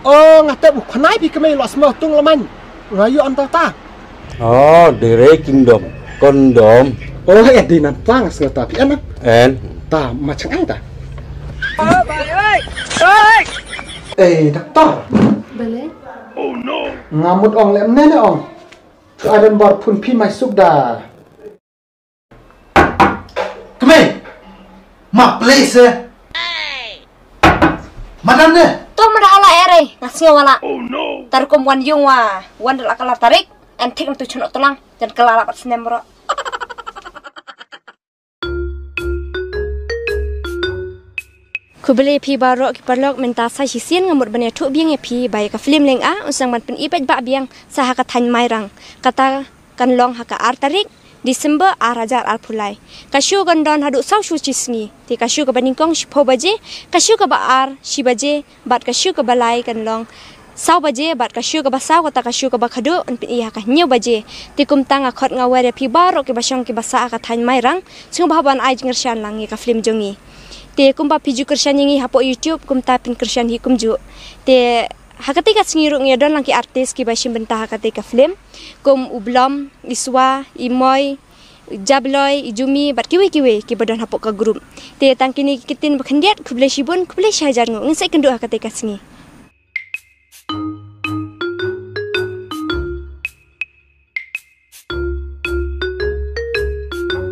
Oh, ngata bukan naik pi kemai los mau tung leman. Rayu antar ta. Oh, The Kingdom. Kondom. Oh, di nantang sekata pi anak. En. Ta macam ai ta? Oh, baik ơi. Ơi. Doktor. Boleh? Oh no. Ngamut ong lem nene ong. Ada bar pun pi mai sukda. Kemai. Mak place. Madam ne? Tuh merala ere, ngasih wala. Oh no. Tarukum wan yung wan dal akala tarik, antik untuk cunok tulang dan kelala pat senemro. Kubeli pi barok ki parlok minta sa hisian ngamut bane tu biang pi bai ka film leng a usang man pen ipet ba biang saha ka than mairang kata kan long haka artarik Disember arajar alpulai. Kasyu gandon haduk sau shu cisngi. Ti kasyu ke baningkong shipo baje, kasyu ke baar shi baje, bat kasyu ke balai kan long. Sau baje bat kasyu ke basau kata kasyu ke bakhadu unpin iya ka nyu baje. Ti kum tang akhot ngaware pi baro ke basyong ke basa ka than mairang, sung bahaban ai ngersyan langi ka film jongi. Ti kum ba piju kersyan ngi hapo YouTube kum ta pin kersyan hi kum ju. Ti hakati ka singiruk ngedon langki artis ki basim bentah hakati ka film kum ublom iswa imoy jabloy ijumi bat kiwe ki badan hapok ka grup te tangkini kitin bakhendiat kuble shibun kuble shajar ngu ngisai kendu hakati ka singi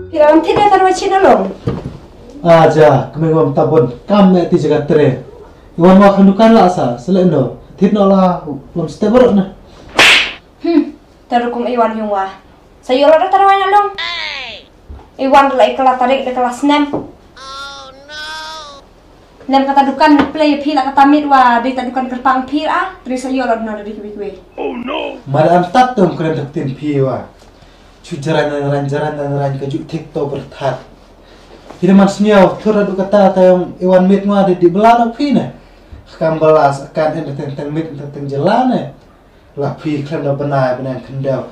Piram tidak tarwachin along Aja, kemai wam tabon kam ne ti jagat tere. Iwan wa khandukan la asa, selendo. Thitno la lom stable na. Tarukum iwan yungwa. Sayo la tarwan along. Iwan la ikala tarik de kelas 6. Oh no. Nem kata dukan play pila kata mitwa di dukan kerpang pir terus sayo la na dari kiwe. Oh no. Mada antat tum kren daktin piwa. Chujaran ran kaju TikTok bertat. Tidak maksudnya thura du kata tayong iwan mit ngwa di belana pina. Kam balas akan entertain mit entertain jelane. Lah pi klan da benai benang kendau.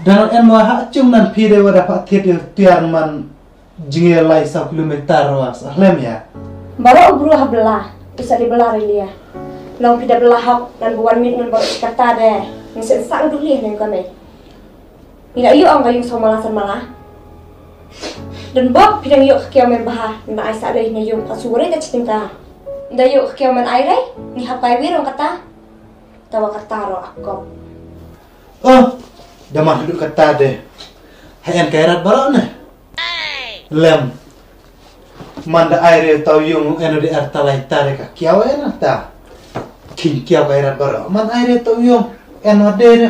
Dan en wa ha chung nan pi de wa dapat tiar man jingel lai sa kilometer was ahlem ya. Baru ubru hablah, bisa dibelah dia. Long pida belah hak dan buan mit nan baru kata deh. Ngisek sang duli nang kami. Tidak yuk ang gayung somalasan malah. Dan bok pidang yuk kiau men bah na ai sa deh na yung kasure ka citingka. Da yuk kiau men ai deh ni hapai wirong kata. Tawa kataro akop. Oh, daman duduk kata deh. Hayan kairat barok ne. Lem. Manda aire tau yung eno di arta lai tare ka kiau ena ta. King kiau kairat barok. Man aire tau yung eno de ne.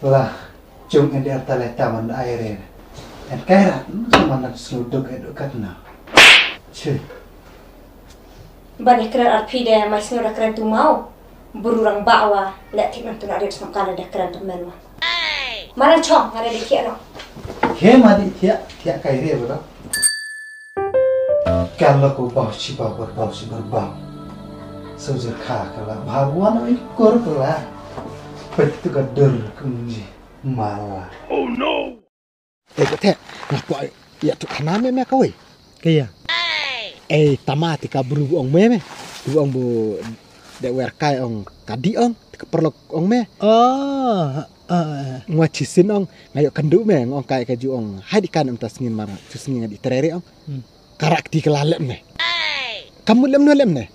Lah, jung eno di arta lai ta manda aire ne. En kairat mana seluduk eduk katna. Cih. Banyak keren arpi deh, mais ngora keren tu mau. Berurang bawa, lihat tik nanti nak dia sampai ada keren temen mah. Mana cong ada di kira? He madi tiak kaire bro. Kalau kau bau si berbau. Sejak kala babuan ikor kala. Betul kader kunci malah. Oh no. Teh, ngapa ya tu kaname me kau? Kaya. Tamati ka buru ong me. Bu ong bu dek werkai ong kadi ong keperlok ong me. Oh, Ngacisin ong ngayo kendu me ong kai kaju ong hadikan entas ngin mara tusngin ngadi terere ong. Karakti kelalem ne. Kamu lem ne.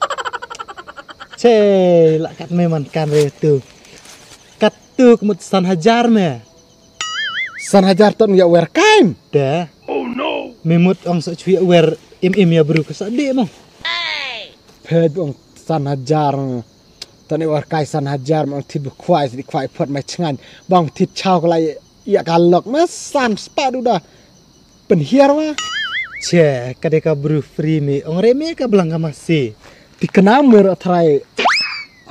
Ceh, lak kat memang kan itu. Kat tu kemut san hajar me. San hajar ton ya werkai. Dah. Oh no. Memut ong sok cuy wer im ya bro kesade mong. Ped ong san hajar. Tani werkai san hajar mong tid bukwai di kwai pot mai cengan. Bang tid chau kalai ya kalok mas san spadu dah. Penhiar mah. Ceh, kadeka bro free me ong reme ka belanga masih. Dikenal meratrai.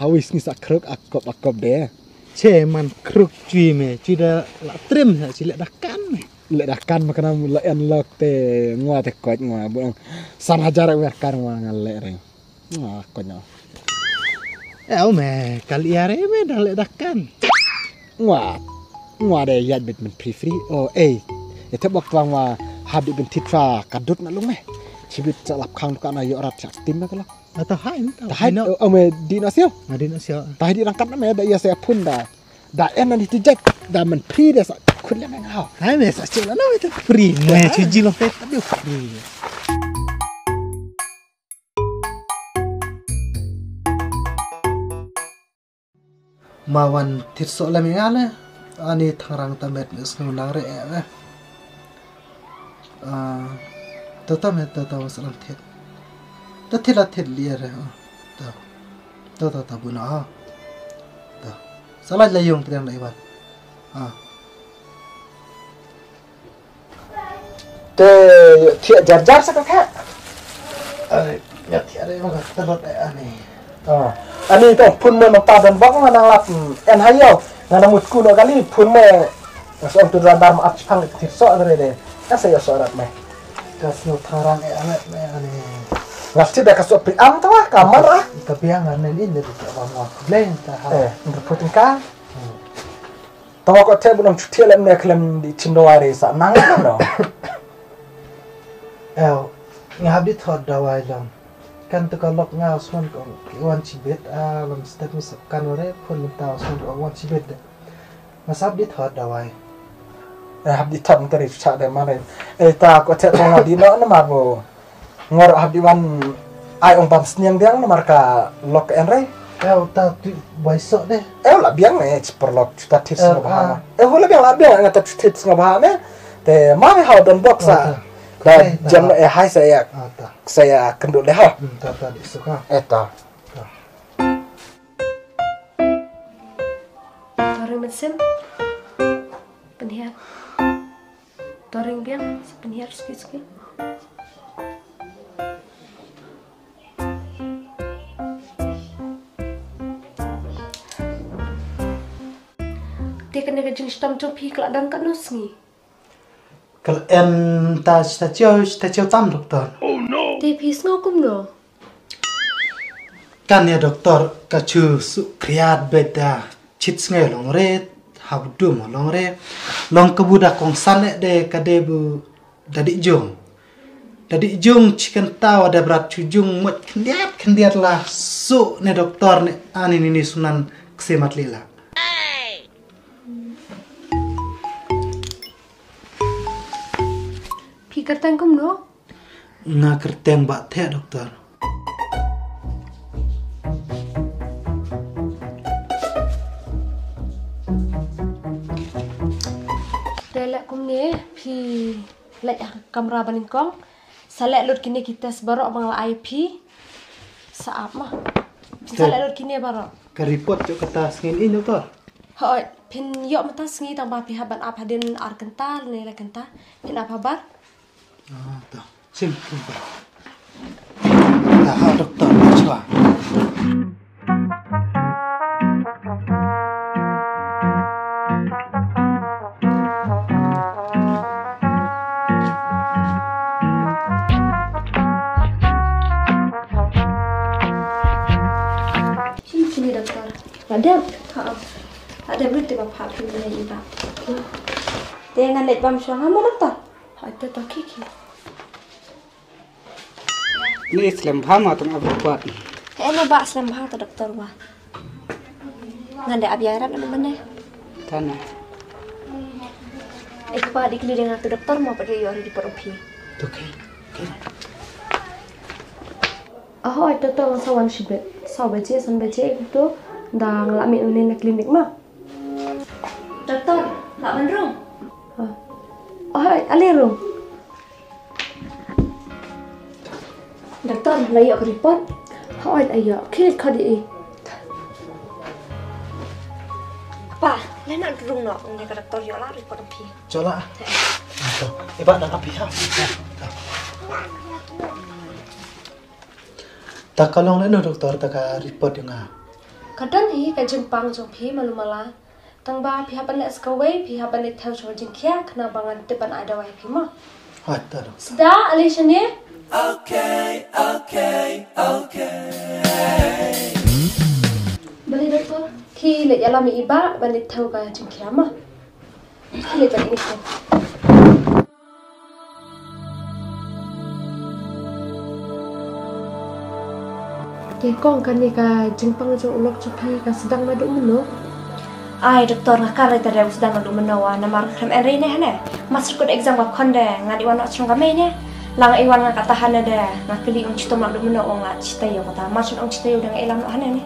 Awis ni sak kruk akop deh. Ceh man kruk cuy me, cuy dah lak trim sa cilek dakan me. Lek dakan makana mula enlok te ngwa te kot ngwa buang san hajar werkan ngwa ngalek reng. Wah konyo. Me kali are me dah lek dakan. Ngwa de yat bit men free. Oh itu bok tuang wa habdi ben titra kadut na lung me. ชีวิตจะหลับคังกันอายุรัดจากติมนะกันละ atau hai Tahai ame di nasio. ngadin asio Tahai di rangkat na me da ya saya pun da enan di tijak da men pri da sa kun le meng hao. hai me sa chela no itu free me chuji lo fet aduh free mawan tirso la mengale ani tharang tamet ngus ngunang re tata me tata wasalam thet tethila thet liar ta buna ta salah layung tren lai ban Te thiak jar-jar sa ka kha. ya tiare ma terot ani Ani to pun mo ta dan bak nang lap en hayo ngana mut kuno kali pun mo so tu radar ma ap phang tirso re de. Asa ya sorat me. kasno tharang amet me ani Ngasti da kaso pri am ta kamar kapiangan ini dari bawah lain ta Putin ka. Tawa ko te bunong chutia lem ne klem di chindowari sa nang no. ngab di thod dawai lam kan to kalok nga son ko wan chibet lam step mi kan ore phun ta son ko wan chibet masab di thod dawai Hab di thod tari cha de mane ta ko te tong di no na mar bo ngor hab di wan ai ong pam sniang diang na marka lok en re ta tu boiso de la biang ne perlok chuta tis no ba hola biang la biang ngata tis no ba me te ma me ha don box sa da jam hai saya kendul le ha ta di suka eta Toreng mesin. Penhiar. Toreng biang penhiar sikit-sikit. Dia kena kerja stam topi kelak dan kat nusngi. kalau ta chiao tam doktor Oh no! Dia pis ngokum no. kan ya doktor ka chu su kriat beda chit ngai long re habdu mo long re long kebuda kong sane de kadebu dadi jung chicken taw ada berat chujung mot kendiat lah su ne doktor ne ani ni sunan kesemat lila Pi kertang kum no. na kerteng ba the doktor Relak kum ni pi lek kamera baning kong. Salek lut kini kita sebarok mangla IP. Saap mah. Salek lut kini barok. ka report jo kata ngin in doktor Hoi, pin yok mata sengi tang ba pi haban ap hadin ar kental ni la kenta. Pin apa bar? ta sim ba ha doktor chwa Sini doktor. Ada? Ha. Ada berita bapa pin ni iba. Dia ngan lek bam syang mo doktor. Ha itu tak kiki. Ni Islam Bhama tung apa buat? Ini bak selam ha tu doktor wa. Ngan ada abiaran apa mana? Tanah. Ipa dikeli dengan tu doktor mau pada yo di perupi. okay Oh, itu tuh sawan sibet. Sawaje san baje itu dah ngelami unin na klinik mah. Doktor, tak menrung. Oh, alirung. Doktor, layak ke report. Hoi ayo, kilit kadi. Apa? Lena rung nok ni ka doktor yo la report pi. cola iba dan api ha tak kalong le no doktor tak report nga Kadang hi ka jempang jo pi malumala. Tang ba pi haban le skawai pi haban le thau jo jin kya kena bangan tepan ada wai pi ma. ha ta do Seda alisha ni. Balik doktor. Ki le alami iba balik thau ka jin kya ma. Ki le balik ni. kong kan ni ka jingpang jo ulok chopi ka sedang maduk meno. Ai doktor ngakar tadi aku sedang ngaduk menawa namar krem enri ne hane. Masuk ke exam wa konde ngadi wan ocong kame ne. Lang iwan ngak tahan ada ngakili ong cito ngaduk menawa ngak cita yo kata. Masuk ong cita yo dengan ilam lo hane ne.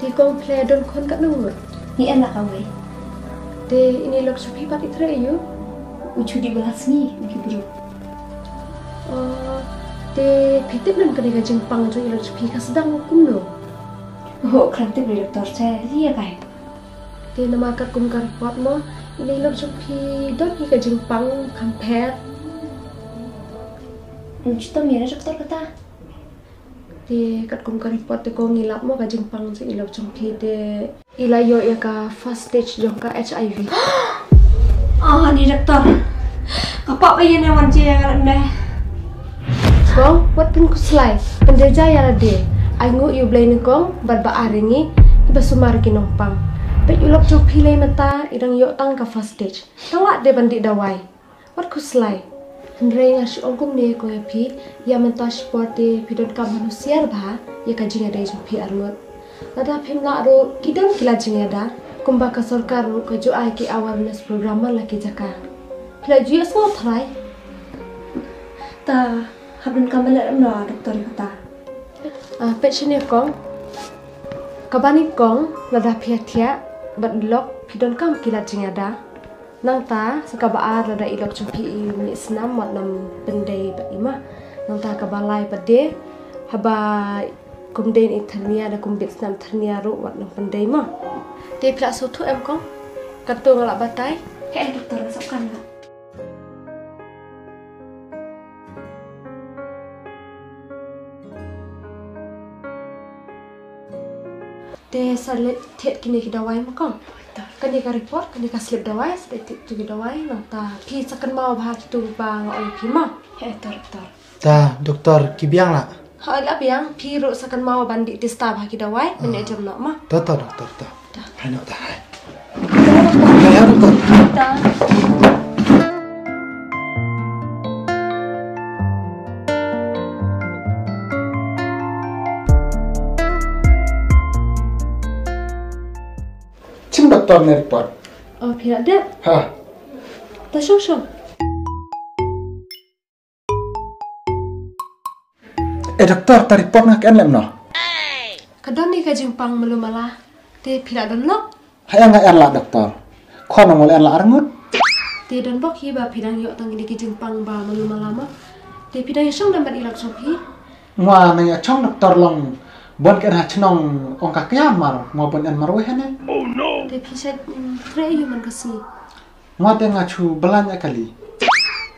Di kong play don kon kat nunggu. Ni enak kawe. De ini lok chopi pat itre yo. Ucu di belas ni nak buru. De pitip nan kan ni ka jingpang jo ulok chopi ka sedang kumno. Oh krem tu beri doktor saya dia kai. De nama kat kum kan pot mo ini lok chopi don ni ka jingpang compare. Cito mira doktor kata. De kat kum kan pot de ko ngilap mo ka jingpang jo ulok chopi de ilayo ya ka first stage jong ka HIV. Ni doktor. Kapak bayi ni wan je yang ada. Kong, buat pun kuslai. Pendeja ya lade. Aingu you blay ni kong, barba aringi, iba sumar kinompang. Pek ulok jok pilih mata, idang yok tang ka first stage. Tawak de bandik dawai. Buat kuslai. Hendrai ngasih ongkum ni kong epi, ya menta sport de pidon ka manusia bah, ya kajing ada jok pi arngot. Lada pim nak ro kidang kila jing ada, kumba ka sorkar ro ka jo ai ki awareness program laki jaka. Pila juya semua try. Ta habun kamala amna doktor kata. Patient kong kabani kong lada pia badlok pidon kam kila jingada nang ta sakabaar lada ilok chumpi ni snam mat nam pendai ba ima nang ta kabalai pade haba kumden itania da kumbit snam thania ru wat nam pendai ma te pla so tu em kong kato ngala batai Doktor rasakan tak? De salit tet kini dawai makam. Kani ka report, kani ka slip dawai, slip tu dawai nanta pi sakan mau bah tu bang oi pi ma. Doktor. Ta doktor kibiang lah. Ha la biang pi ro sakan mau bandi di staff ha dawai men jam nak ma. Ta doktor ta. Hai nak ta. Ya doktor. Ta. Cim doktor ni report. Oh, pihak dia. Ha. Tak syok. Doktor ta report nak kan lem no. Kadang ni ka jingpang melu malah. Te pihak don lok. Hai ngai an la doktor. Kau nak mulai an la arngut. Te don bok hi ba pidang yok tang ni ki jingpang ba melu malah ma. Te pidang syong dapat ilak sopi. Ngwa nang chong doktor long. Buat kan hacnong ong kakian mar maupun an marwe hene. Oh no! Te piset tre human kasi. Ngwa te ngachu belanya kali.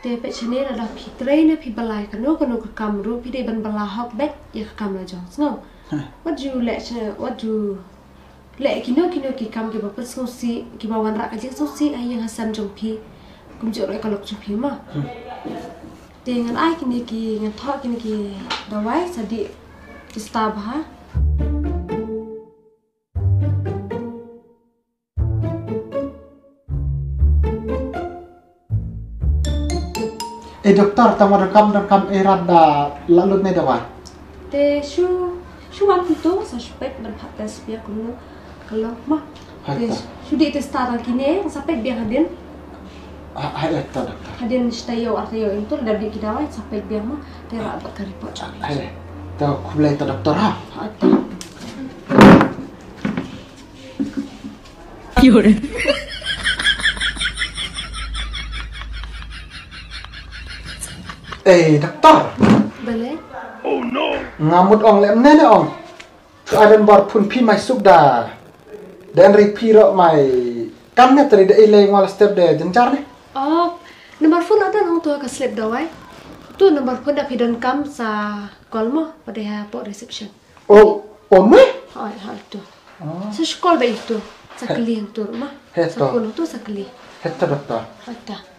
Te pet chene ada pi tre ne pi balai kano ka kamru pi de ban balahok bet ya ka kam la jong. No. What you let kino ki kam ki ba pas si ki ba wan ra ka jing so si ay hasam jong pi kum jo ra ka lok jong pi ma. Te ngan ai kini ki ngan thok kini ki dawai sadi istabha. Doktor tama rekam erada lalu ne dawa. Te shu wan puto suspek ban patas biar kuno kalau mah. Te shu di testara kini sampai biar hadin. Hai doktor. Hadin stayo artayo itu dari kita wai sampai biar mah te ra ba ka report. Hai. Tahu kubelai ta doktor ha. Ada. Yore. Doktor. Boleh? Oh no! Ngamut ong lem ne ong. Adan bar pun pi mai sukda. Dan ripiro mai kan ne tadi de ile ngwala step de jencar ne. Oh, nomor phone ada nang tu ka slip dawai. Tu nomor phone dah pidon kam sa call mo pada ha po reception. Oh me? Ha tu. Sa sekolah baik tu. Sa kelih tu mah. Sa kono tu sa kelih. Hetta doktor. Ada.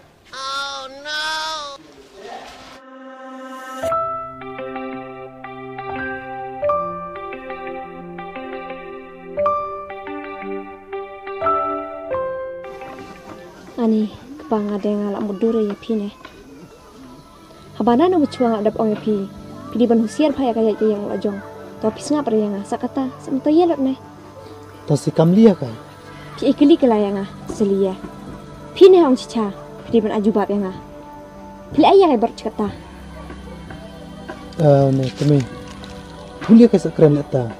Ani kepang ada yang ngalak mudur ya pi ne. Habana na bucuang adap ong pi. Pidi ban husian phaya kaya yang lajong. Tapi ngap yang sakata semto yelot ne. Tasi kam lia kai. Pi ikli kala yang selia. Pi ne hong chicha. Pi ban ajubab yang Pi ayah ai bercakata. Ne kami. Pulia kai sakran lata.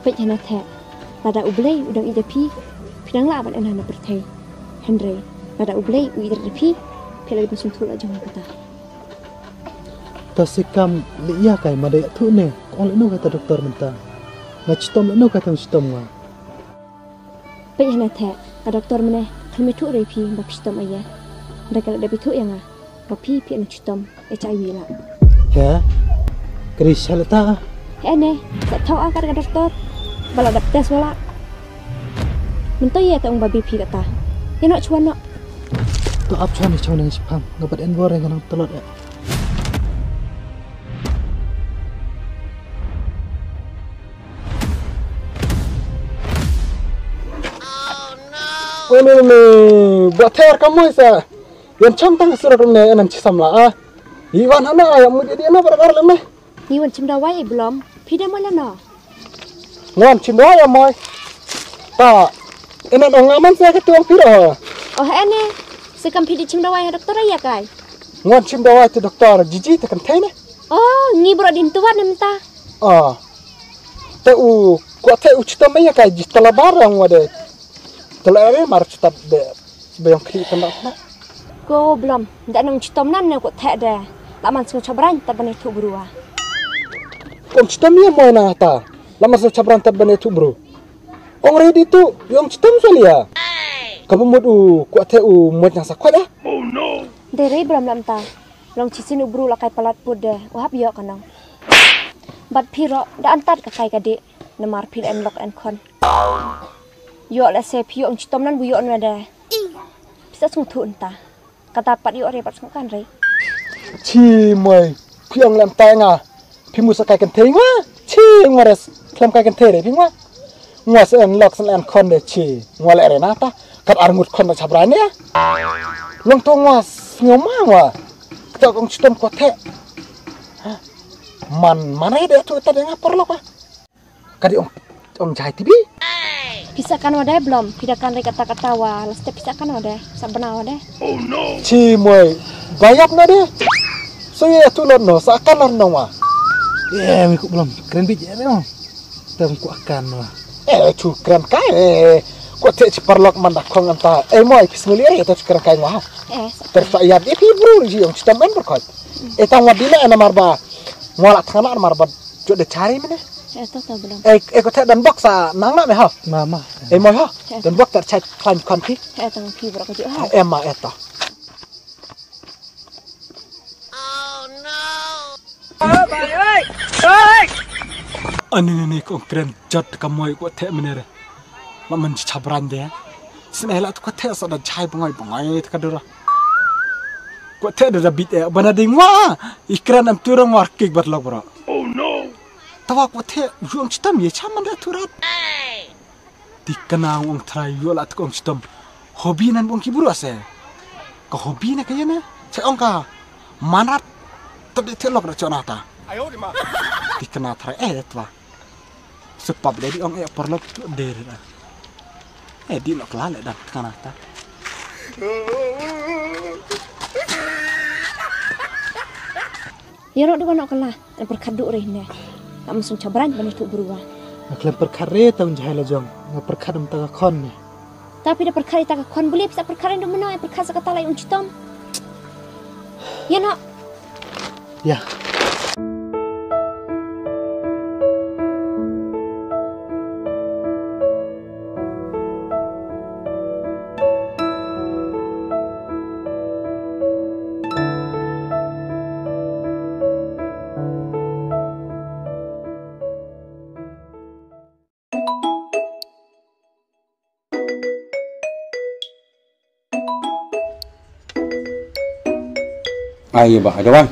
Pe jana the. Pada ublei udang ida pi. Pi nang la ban ana berthai. Henry. Pada ublei u ida pi. Pi lagi basum thul ajong kata. Tasi kam lia kai madai tu ne. Ong lenu kata doktor menta. Ngacitom lenu kata ngacitom wa. Pe jana the. Doktor mene. Kami tu repi bab citom ayah. Mereka ada bitu yang Bapi pi anu citom HIV lah. Ya. Keris halata. Ne, tak tahu akar ke doktor. Bala dap tes wala. Mentoi ya ta ung babi pi kata. Ya nak cuan nak. Tu ap cuan ni cuan yang sipam. Ngapat enbor yang kanang telot ya. Oh no, buat ter kamu isa. Yang cantang surat ni enan cisamla. Iwan hana yang mudi dia na berkar lemeh. Ni wan cimdawai belum. Pida mala na. Ngan cimdawai ya moy. Ta, enan ongaman saya ketuang piro. Oh ene, sekam pidi cimdawai doktor ya kai. Ngan cimdawai tu doktor jiji tekan tene. Oh, ni bro din tuan nemta. Teu kuat teu citom ya kai jitala barang wade. Telere mar citat de bayang kri tanda na. Ko belum. Ndak nang citom nan ne ko the de. Laman sing cabran tabane tu berua. Om citom ya moy na ta. Laman sing cabran tabane tu bro. Ong ready tu yang citom solia. Kamu mudu kuat teu mod yang sakwat dah. Oh no! Dere belum lam ta. Long cisin ubru lakai palat pud de. Wahap yo kanang. Bat piro da antat ka kai kade. Namar pil en lock en kon. Yo la se pio ong citom nan bu yo na de. Bisa sung tu entah. Kata pat yo re pat sung kan re. Chi moy piang lam tanga. Pi musa kai kan tengwa. Chi ngores klam kai kan tere pingwa. Ngwas en lock san en kon de chi. Ngwale re na ta. Kat arngut kon na cabran ya. Long to ngwas ngoma wa. Kita ong citom ko the. Mana de tu ta de ngapor lo ka. Kadi ong jahit tibi. Bisa kan wadah belum? Tidak kan kata-kata wa. Leste bisa kan wadah. Sabana wadah. Oh no! Chi moy bayap na de. So ya tu lo no sa kan no wa. Mi ku belum. Keren biji ya no. Tem ku akan wa. Tu keren kai. Ko te ci parlok man dak kong anta. Moy pis ngulir ya tu keren kai wa. Terfayat e pi bro ji ong citam ben berkot. Tang wadina ana marba. Ngola thana marba jo de cari mene. Tahu belum? Ko te dan box sa nang na me ha. Mama. Moy ha. Dan box ter chat klan kon pi. Tahu pi berapa jo ha. Emma eta. Ani ko keren jat kamoy ko the menere. Laman cabran de. Senela ko the sa da chai bangai ta kadura. Ko the da bit e bana ding wa. Ikran am turang war kik bat log bro. Oh no! Tawa ko the juang citam ye chaman da turat. Dikana ong try yolat ko citam. Hobi nan ong kiburu ase. Ko hobi na kayana. Sa ong ka manat tadi telok ra chonata. Dikena try etwa. Sebab dari ong e perlok der. Di lok lale dan kanata. Ya ro de nak kalah. Berkaduk re ne. Am sung cabran bani tu berua. Nak lempar kare tahun jahil jong. Nak perkadam taga kon ni. Tapi dah perkara tak kon boleh bisa perkara ndo mana perkara kata lain citom. Ya nak. Ya. Ai ba ada wan.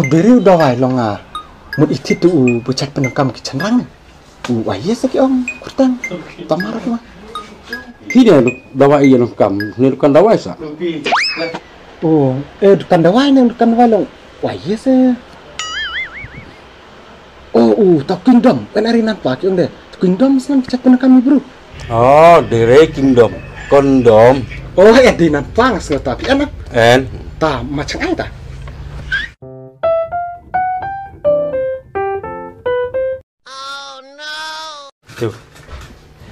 Beri udah wai longa. Mud itu tu bucat penangkam kicenrang. Wai ya saki om kurtang. Tamar tu mah. Hida lu dawa iya nang kam, ni kan dawa sa. Dukan dawai nang dukan dawai long. Wai ya se. tak kingdom. Kan hari nampak yang deh. Kingdom senang cek pun kami bro. Oh, dari kingdom. Kondom. Oh, di nampak nggak tapi anak. En. Ta macam apa ta? Tuh.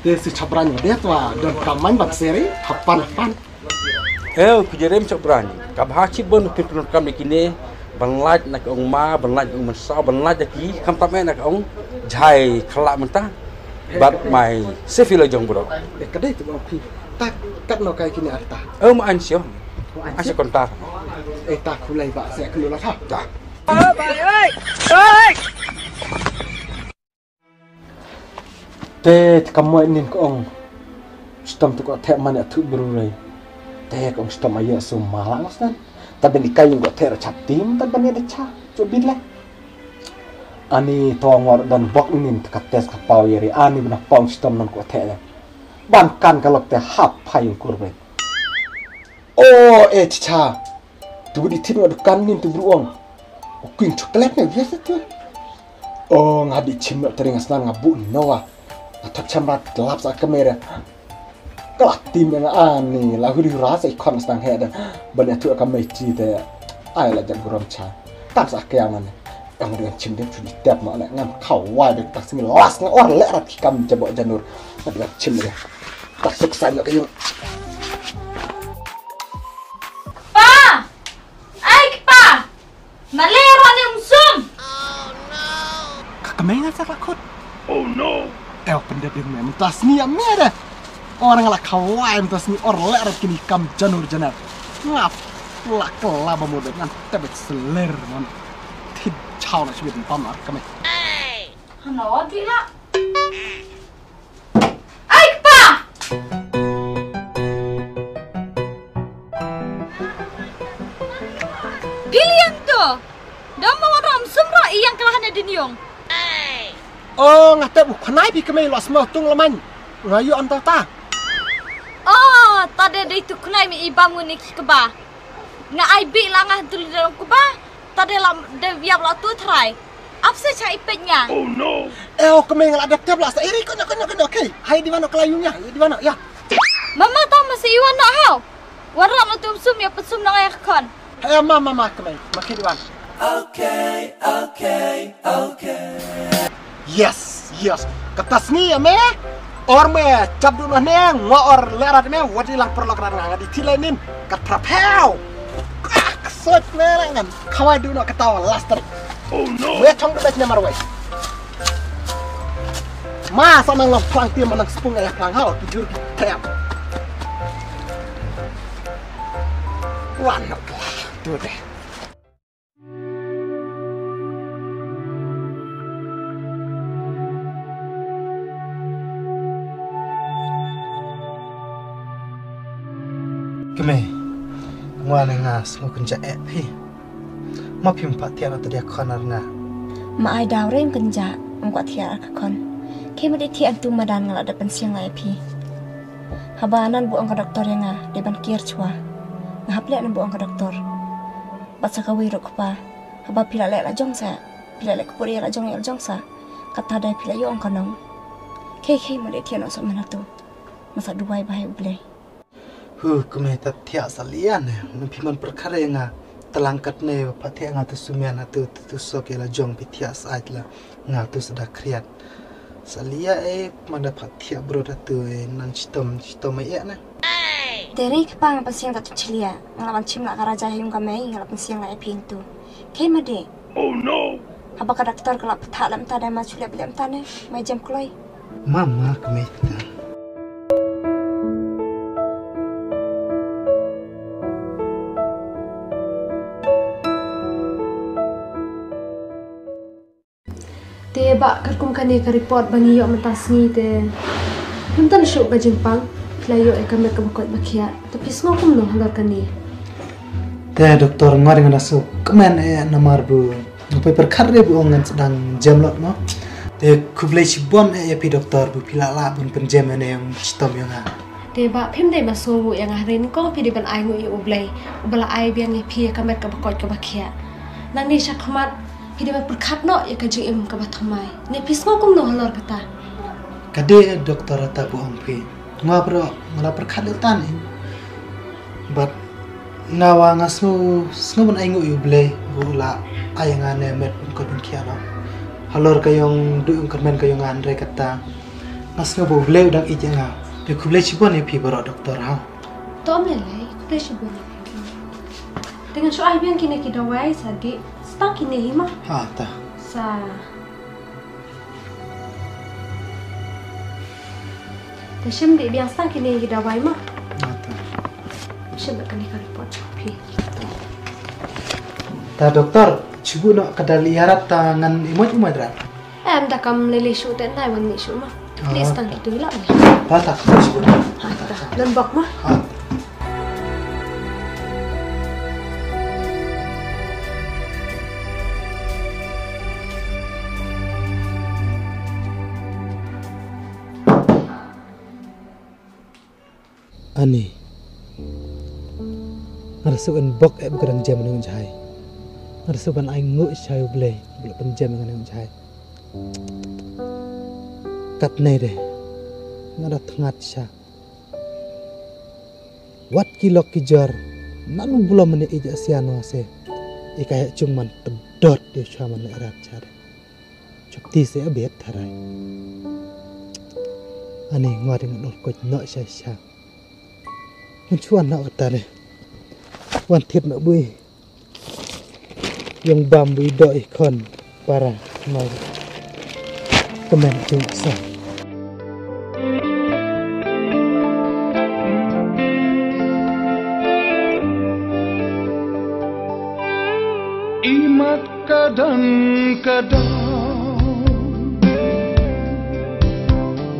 Dia si cabran dia tuh dan kaman bat seri hapan. Kujerem cok berani. Kabah cibon pipin kami kini. Banlaj nak ong ma, banlaj ong mensau, banlaj lagi. Kam tamai nak ong jai kelak mentah. But my sefila jong bro. Kedai tu bang pi. Tak kat no kayak kini arta. Ma ansio. Ansio kontar. Tak kulai bak saya keluar lah. Dah. Teh kamu ini kong. Stom tu kok teh mana tu berurai. Teh kong stom aja semalang kan. Tapi ni kayu kok teh cap tim tapi ni ada cap. Cubit lah. Ani tongor dan bok ini tekat tes kapau yeri. Ani benar pong stom non kok teh. Bankan kalau teh hap payung kurban. Oh cica. Tu di tim ada kanin tu beruang. Kuing coklatnya biasa tu. Oh ngadi cimak teringat senang ngabu nawa. Atau camrat gelap saat kamera. Kelak tim yang ani lagu dirasa ikon senang head. Banyak tu akan meci deh. Ayolah jangan guram ca. Tak sakian mana. Yang dengan cim dia sudah tiap mana ngam kawai dek tak sini las ngor lerat kikam jabok janur. Dengan cim dia. Tak sukses nak kayu. Malero ni umsum. Kamengan saya lakut. Oh no. Pendek dia memang tas ni yang merah. Orang lah kawan tas ni orang lerat kini kam janur janar. Ngap lah kelaba muda dengan tebet seler man. Tid caw nak cuba pamar kami. Hano di lah. Pa. Pilihan tu. Dah mau orang semua yang kelahan ada niong. Oh, ngata bukan naik kami los mau tung leman. Rayu antau ta. Oh, tadi ada itu kenai mi ibamu ni keba. Nga ai bi langah dulu dalam keba. Tadi lam de biar lah tu try. Apa sih cai ipetnya? Oh no. Kami ngelak adaptif lah. Iri kena. Okey. Hai di mana kelayunya? Di mana? Ya. Mama tahu masih iwan nak hau. Warak lo tu sum ya pesum nak air kon. Mama kami. Makin di mana? Okay. Yes. Ketas ni ya me. Or me cap dulu neng. Or lerat me. Wadi lang perlu kerana ngadi tilainin. Kat prapel. Kesut merengan. Kawai dulu ketawa laster. Oh no. We chong de betnya marwai. Masa nang lang plang tiam nang sepung ya plang hau tujur tep. Wanok lah. Tu deh. Keme, ngwana ngas ngukun jae pi. Ma pim patia na tadia konar nga. Ma ai daw rem kenja ngkwa tiara ka kon. Keme di ti antu madan ngala da pensiang ngai pi. Habanan bu ang ka doktor yang nga deban kier chua. Ngaple na bu ang ka doktor. Batsa ka wiro pa. Haba pila le la jong sa. Pila le kupuri la jong sa. Kata dai pila yo ang kanong. Kei ma di ti no so manatu. Masa duai bahai ublei. Keme tatia salian mempiman perkara nga telangkat ne patia nga tu sumian tu sok la jong pitias ait la nga tu sudah kriat salia mana patia bro tu nan citom ai na Dari kepang pensiang tak celia ngalaman cim nak karaja yung kamay ngalapan pensiang la pintu kay made Oh no. apa ka doktor kelap talam tada ma chulia bilam tane mai jam kloi mama keme Te bak karkum kane ka report bangi yo mentas ni te. Huntan syuk ba jempang. Klayo kami ka bakot bakia. Tapi semua kum no halar kani. Te doktor ngari ngana su kemen namar bu. Nupai perkara bu ongan sedang jamlot mo. Te kublai cibon pi doktor bu pilala bun penjam yang citom yang ha. Te bak pim dai maso bu yang hari ni ko pi di ban ai ngu yo ublai. Ubala ai biang pi ka met ka bakot ka bakia. Nang ni syakmat Kita dapat berkat no ya kajeng im ke batamai. Ne pismo kum no halor kata. Kade doktor ta buang pi. Ngapro ngala perkhadatan in. But ngawa ngasu snubun aingu yu ble bula ayangane met ko bin kiano. Halor kayong duung kermen kayong andre kata. Ngasno bo ble udang ijanga. De kuble chibon e pi baro doktor ha. Tom lele kuble chibon. Dengan so ai biang kini kita wai sadi stang kini hima. Ha ta. Sa Tashim di biang stang kini kita wai ma. Ha ta. Shim kani ka report pi. Ta doktor chibu no kadali yarat tangan imoj madra. Am da kam lele shu ten nai wan mi shu ma. Di stang kitu ila. Ta ta chibu. Ha ta. Lembak ma. Ha. Ani ngarasukan bok e bukan jam nang jai ngarasukan ai ngu chai ble bla pen jam nang jai kat nei de ngara thangat sha wat kilok kijar nanu bula mene ija siano se ikaya cungman pedot de chaman erat char chukti se abet tharai ani ngari ngador ko no sha sha Mencuan nak utare, wan tip nak bui, yang bambu doi kon para mau kemen jungsa. Imat kadang-kadang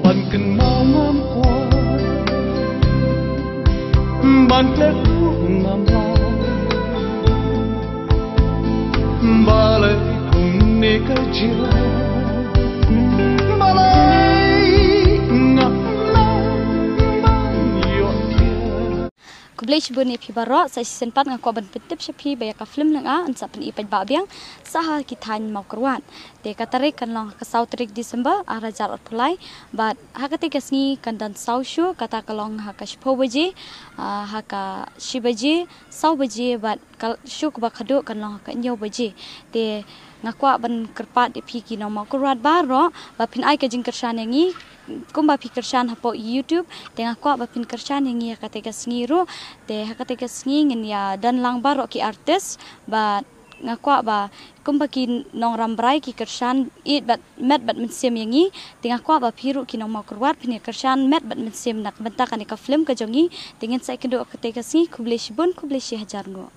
ban kenangan kuat ban teguh ngamal balai kuning kecil balai Kublai chibun ni pi barok sa season 4 ngako ban petip shapi baya ka film nang a ansa pen ipaj ba biang saha kithan mau kerwan te katare kan long ka sau tarik Disember ara jar pulai but ha ka tiga sni kan dan sau shu kata kalong ha ka shpo baji ha ka shibaji sau baji but kal shu ka ba khadu kan long ka nyo baji te ngakwa ban kerpat di pi ki no mau kerwat baro ba pin ai ka jing kershan yangi kumba pikir shan hapo YouTube tengah kuat bapin kershan yang ia kata sengiru te kata sengingin ya dan lang baro ki artis ba ngakwa ba kumba ki nong rambrai ki kershan it bat met bat mensim yangi tengah kuat ba piru ki nong mau keruat pin kershan met bat mensim nak bentakan ka film ka jongi dengan saya kedua kata sengi kublai shibun kublai hajar ngo